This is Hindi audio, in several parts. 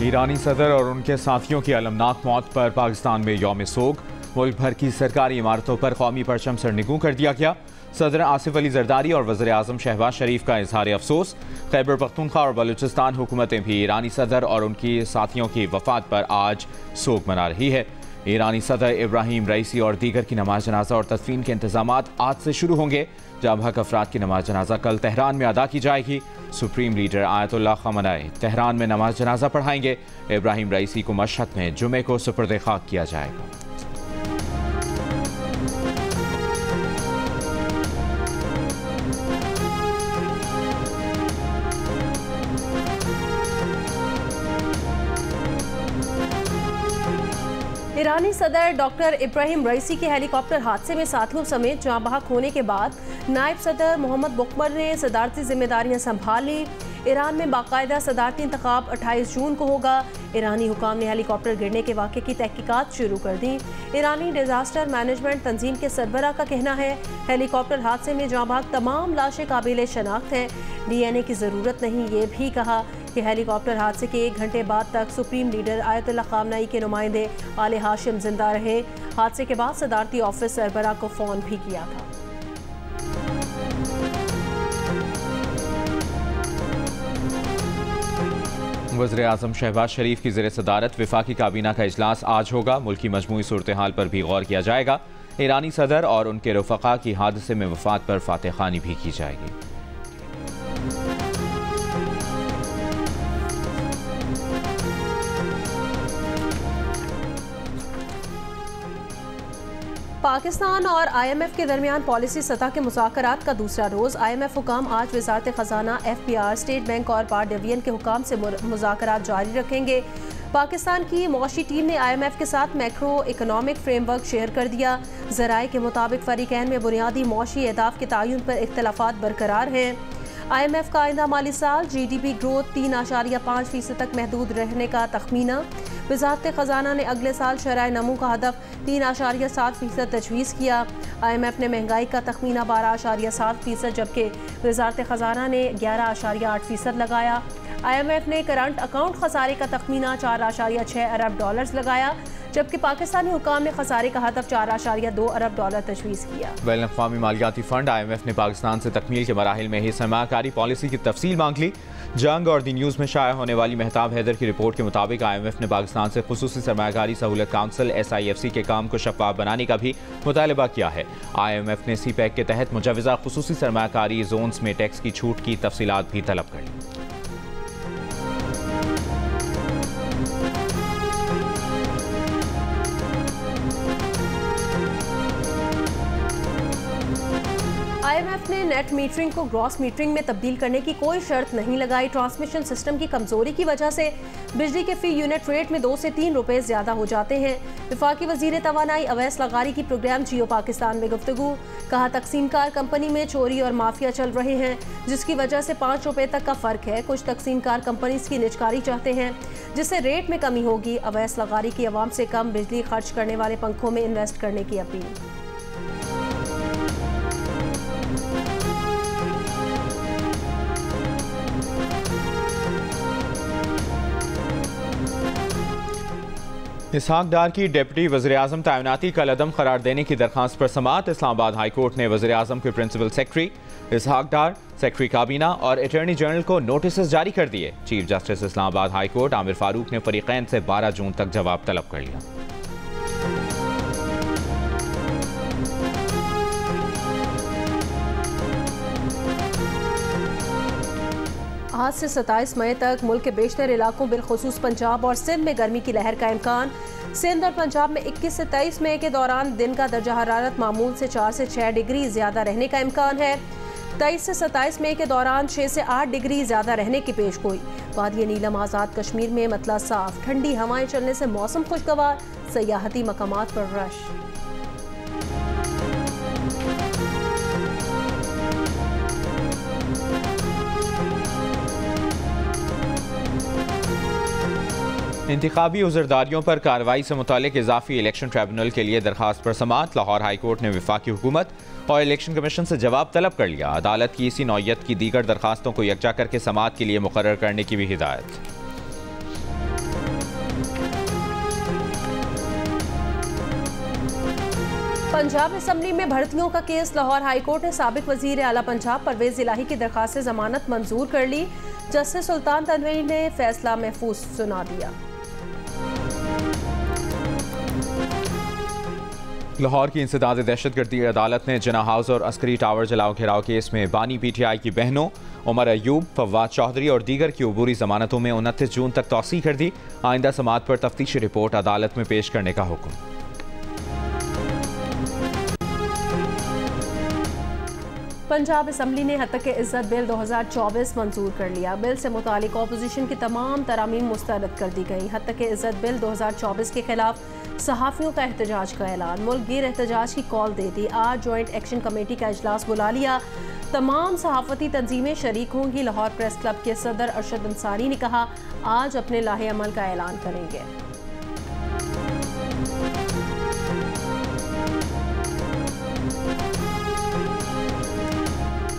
ईरानी सदर और उनके साथियों की अलमनाक मौत पर पाकिस्तान में यौम सोग। मुल्क भर की सरकारी इमारतों पर कौमी परचम सरनिगू कर दिया गया। सदर आसिफ अली जरदारी और वज़ीर आज़म शहबाज शरीफ का इजहार अफसोस। खैबर पख्तूनख्वा और बलूचिस्तान हुकूमतें भी ईरानी सदर और उनकी साथियों की वफात पर आज सोग मना रही है। ईरानी सदर इब्राहिम रईसी और दीगर की नमाज जनाजा और तदफीन के इंतजाम आज से शुरू होंगे। जाँ हक अफराद की नमाज जनाजा कल तेहरान में अदा की जाएगी। सुप्रीम लीडर आयतुल्लाह खamenei तेहरान में नमाज जनाजा पढ़ाएंगे। इब्राहिम रईसी को मशहद में जुमे को सुपुर्द खाक किया जाएगा। ईरानी सदर डॉक्टर इब्राहिम रईसी के हेलीकॉप्टर हादसे में साथियों समेत जाँ बहक होने के बाद नायब सदर मोहम्मद बुखबर ने सदारती जिम्मेदारियां संभाल ली। ईरान में बाकायदा सदारती इंतखाब 28 जून को होगा। ईरानी हुकाम ने हेलीकॉप्टर गिरने के वाक़े की तहकीकात शुरू कर दी। ईरानी डिजास्टर मैनेजमेंट तंजीम के सरबराह का कहना है हेलीकॉप्टर हादसे में जाँ बहक तमाम लाशें काबिल शनाख्त हैं। DNA की ज़रूरत नहीं। ये भी कहा कि हेलीकॉप्टर हादसे के 1 घंटे बाद तक सुप्रीम लीडर आयतुल्लाह खamenei के नुमाइंदे आले हाशिम जिंदा रहे। हादसे के बाद सदारती ऑफिस सरबराह को फ़ोन भी किया था। वज़ीर आज़म शहबाज शरीफ की ज़ेर सदारत वफाकी काबीना का इजलास आज होगा। मुल्की मजमूई सूरत हाल पर भी गौर किया जाएगा। ईरानी सदर और उनके रफ़क़ा की हादसे में वफात पर फातह ख़ानी भी की जाएगी। पाकिस्तान और IMF के दरमियान पॉलिसी सतह के मुज़ाकरात का दूसरा रोज़। IMF हुकाम आज वज़ारत ख़जाना, FBR, स्टेट बैंक और पार डिवीजन के हुकाम से मुज़ाकरात जारी रखेंगे। पाकिस्तान की मौशी टीम ने IMF के साथ मैक्रो इकनॉमिक फ्रेमवर्क शेयर कर दिया। ज़राए के मुताबिक फ़रीक़ैन में बुनियादी मौशी अहदाफ के तयन पर इख्तलाफात बरकरार हैं। IMF का आइंदा माली साल GDP ग्रोथ 3.5% तक महदूद रहने का तखमीना। वज़ारत ख़जाना ने अगले साल शरह नमू का हदफ 3.7% तजवीज़ किया। IMF ने महंगाई का तखमीना 12.7%, जबकि वज़ारत ख़जाना ने 11.8% लगाया। IMF ने करंट अकाउंट खसारे का तखमीना 4.6 अरब डॉलर्स लगाया, जबकि पाकिस्तानी हुकाम ने खसारे का हदफ 4.2 अरब डॉलर तजवीज़ किया। बैनुल-अक़वामी मालियाती फ़ंड IMF ने पाकिस्तान से तकमील के मराहिल में ही सरमायाकारी पॉलिसी की तफसील मांग ली। जंग और दी न्यूज़ में शाया होने वाली मेहताब हैदर की रिपोर्ट के मुताबिक IMF ने पाकिस्तान से खुसूसी सरमायाकारी सहूलत काउंसिल SIFC के काम को शफ़ाफ बनाने का भी मुतालबा किया है। IMF ने CPEC के तहत मुजवज़ा खुसूसी सरमायाकारी जोन्स में टैक्स की छूट की तफसीलात भी तलब कर ली। IMF ने नेट मीटरिंग को ग्रॉस मीटरिंग में तब्दील करने की कोई शर्त नहीं लगाई। ट्रांसमिशन सिस्टम की कमजोरी की वजह से बिजली के फी यूनिट रेट में 2 से 3 रुपए ज्यादा हो जाते हैं। वफाकी वजीर तवानाई अवैस लगारी की प्रोग्राम जियो पाकिस्तान में गुफ्तगू। कहा तकसीमकार कंपनी में चोरी और माफिया चल रहे हैं, जिसकी वजह से 5 रुपए तक का फर्क है। कुछ तकसीमकार कंपनी की निजकारी चाहते हैं, जिससे रेट में कमी होगी। अवैस लगारी की अवाम से कम बिजली खर्च करने वाले पंखों में इन्वेस्ट करने की अपील। इसहाक डार की डिप्टी वज़ीर आज़म तैनाती कल अदम करार देने की दरख्वास्त पर समाअत। इस्लामाबाद हाई कोर्ट ने वज़ीर आज़म के प्रिंसिपल सेक्रेटरी इसहाक डार, सेक्रेटरी काबीना और अटॉर्नी जनरल को नोटिस जारी कर दिए। Chief justice Islamabad high court Aamir Farooq ने फरीक़ैन से 12 जून तक जवाब तलब कर लिया। आज से 27 मई तक मुल्क के बेशतर इलाकों बिलखुसूस पंजाब और सिंध में गर्मी की लहर का इम्कान। सिंध और पंजाब में 21 से 23 मई के दौरान दिन का दर्जा हरारत मामूल से 4 से 6 डिग्री ज़्यादा रहने का इम्कान है। 23 से 27 मई के दौरान 6 से 8 डिग्री ज़्यादा रहने की पेशगोई। वादी नीलम आज़ाद कश्मीर में मतला साफ, ठंडी हवाएं चलने से मौसम खुशगवार, सयाहती मकामात पर रश। इंतखाबी उज़रदारियों पर कार्रवाई से मुतालिक इजाफी इलेक्शन ट्रिब्यूनल के लिए दरखास्त पर समाअत। लाहौर हाई कोर्ट ने वफाकी हुकूमत और इलेक्शन कमीशन से जवाब तलब कर लिया। अदालत की इसी नौयत की दीगर दरखास्तों को यकजा करके समाअत के लिए मुकर्रर करने की भी हिदायत। पंजाब असम्बली में भर्तियों का केस। लाहौर हाई कोर्ट ने साबिक वजीर आला पंजाब परवेज इलाही की दरखास्त से जमानत मंजूर कर ली। जस्टिस सुल्तान तनवीर ने फैसला महफूज सुना दिया। लाहौर की इंसदाद दहशतगर्दी अदालत ने जिना हाउस और अस्करी टावर जलाओ घेराव केस में बानी PTI की बहनों उमर अयूब, फवाद चौधरी और दीगर की अबूरी जमानतों में 29 जून तक तौसी कर दी। आइंदा समाअत पर तफ्तीशी रिपोर्ट अदालत में पेश करने का हुक्म। पंजाब असम्बली ने हत्तक इज्जत बिल 2024 मंजूर कर लिया। बिल से मुतालिक अपोजिशन की तमाम तरामीम मुस्तरद कर दी गई। हत्तक इज्जत बिल 2024 के खिलाफ सहाफ़ियों का एहतजाज का ऐलान। मुल्क गिर एहतजाज की कॉल दे दी। आज जॉइंट एक्शन कमेटी का इजलास बुला लिया। तमाम सहाफ़ती तंजीमें शरीक होंगी। लाहौर प्रेस क्लब के सदर अरशद अंसारी ने कहा, आज अपने लाहे अमल का ऐलान करेंगे।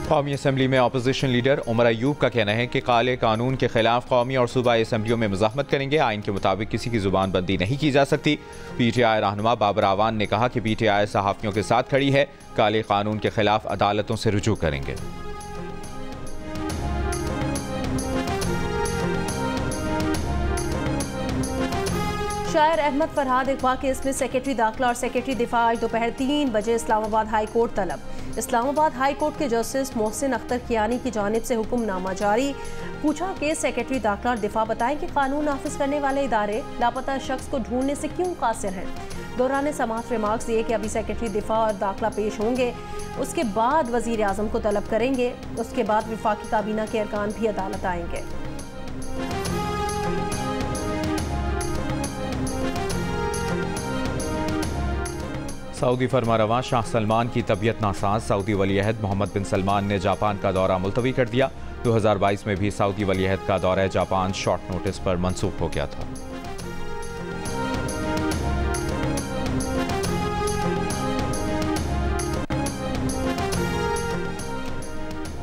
कौमी असम्बली में अपोजिशन लीडर उमर अयूब का कहना है कि काले कानून के खिलाफ कौमी और सूबाई असम्बलियों में मुज़ाहमत करेंगे। आइन के मुताबिक किसी की जुबान बंदी नहीं की जा सकती। PTI रहनुमा बाबर आवान ने कहा कि PTI सहाफ़ियों के साथ खड़ी है। काले कानून के खिलाफ अदालतों से रुजू करेंगे। शायर अहमद फरहाद इकबा केस में सेक्रेटरी दाखिला और सेक्रेटरी दिफा आज दोपहर 3 बजे इस्लामाबाद हाई कोर्ट तलब। इस्लामाबाद हाई कोर्ट के जस्टिस मोहसिन अख्तर कियानी की जानिब से हुक्मनामा जारी। पूछा कि सेक्रेटरी दाखिला और दिफा बताएं कि कानून नाफिज करने वाले इदारे लापता शख्स को ढूंढने से क्यों कासिर हैं। दौरान समाअत रिमार्क्स दिए कि अभी सेक्रेटरी दिफा और दाखिला पेश होंगे, उसके बाद वजीर आजम को तलब करेंगे, उसके बाद विफाकी काबीना के अरकान भी अदालत आएंगे। सऊदी फरमारवा शाह सलमान की तबीयत नासाज। सऊदी वलीअहद मोहम्मद बिन सलमान ने जापान का दौरा मुलतवी कर दिया। 2022 में भी सऊदी वलीअहद का दौरा जापान शॉर्ट नोटिस पर मनसूख हो गया था।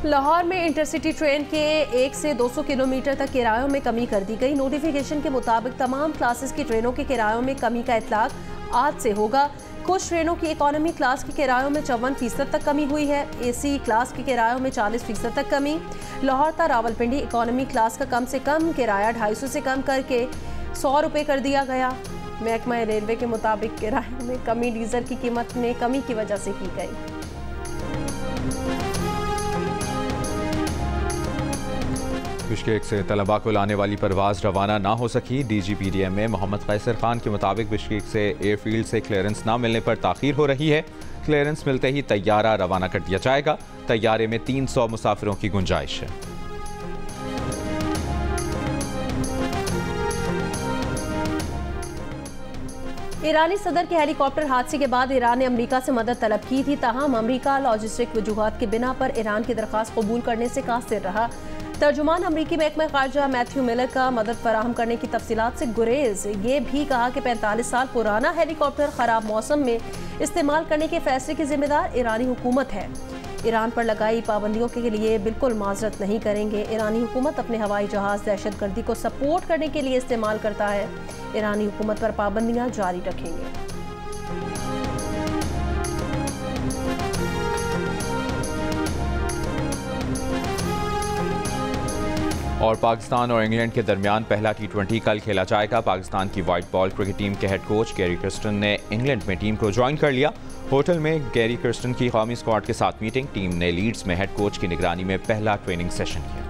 लाहौर में इंटरसिटी ट्रेन के 1 से 200 किलोमीटर तक किरायों में कमी कर दी गई। नोटिफिकेशन के मुताबिक तमाम क्लासेस की ट्रेनों के किरायों में कमी का इतलाक आज से होगा। कुछ ट्रेनों की इकोनॉमी क्लास के किरायों में 54% तक कमी हुई है। AC क्लास के किरायों में 40% तक कमी। लाहौर ता रावलपिंडी इकोनॉमी क्लास का कम से कम किराया 250 से कम करके 100 रुपये कर दिया गया। महकमा रेलवे के मुताबिक किराए में कमी डीजल की कीमत में कमी की वजह से की गई। बिश्केक से तलबा को लाने वाली परवाज रवाना ना हो सकी। DGPDM में मोहम्मद कैसर खान के मुताबिक बिश्केक से एयरफील्ड से क्लियरेंस ना मिलने पर ताख़ीर हो रही है। क्लियरेंस मिलते ही तैयारा रवाना कर दिया जाएगा। तैयारे में 300 मुसाफिरों की गुंजाइश है। ईरानी सदर के हेलीकॉप्टर हादसे के बाद ईरान ने अमेरिका से मदद तलब की थी, ताहम अमेरिका लॉजिस्टिक वजूहात की बिना पर ईरान की दरख्वास्त कबूल करने से कासिर रहा। तर्जुमान अमरीकी महकमा खारजा मैथ्यू मिलर का मदद फराहम करने की तफसीलात से गुरेज। ये भी कहा कि 45 साल पुराना हेलीकॉप्टर खराब मौसम में इस्तेमाल करने के फैसले की जिम्मेदार ईरानी हुकूमत है। ईरान पर लगाई पाबंदियों के लिए बिल्कुल माजरत नहीं करेंगे। ईरानी हुकूमत अपने हवाई जहाज दहशतगर्दी को सपोर्ट करने के लिए इस्तेमाल करता है। ईरानी हुकूमत पर पाबंदियां जारी रखेंगे। और पाकिस्तान और इंग्लैंड के दरमियान पहला T20 कल खेला जाएगा। पाकिस्तान की वाइट बॉल क्रिकेट टीम के हेड कोच गैरी कर्स्टन ने इंग्लैंड में टीम को ज्वाइन कर लिया। होटल में गैरी कर्स्टन की कौमी स्क्वाड के साथ मीटिंग। टीम ने लीड्स में हेड कोच की निगरानी में पहला ट्रेनिंग सेशन किया।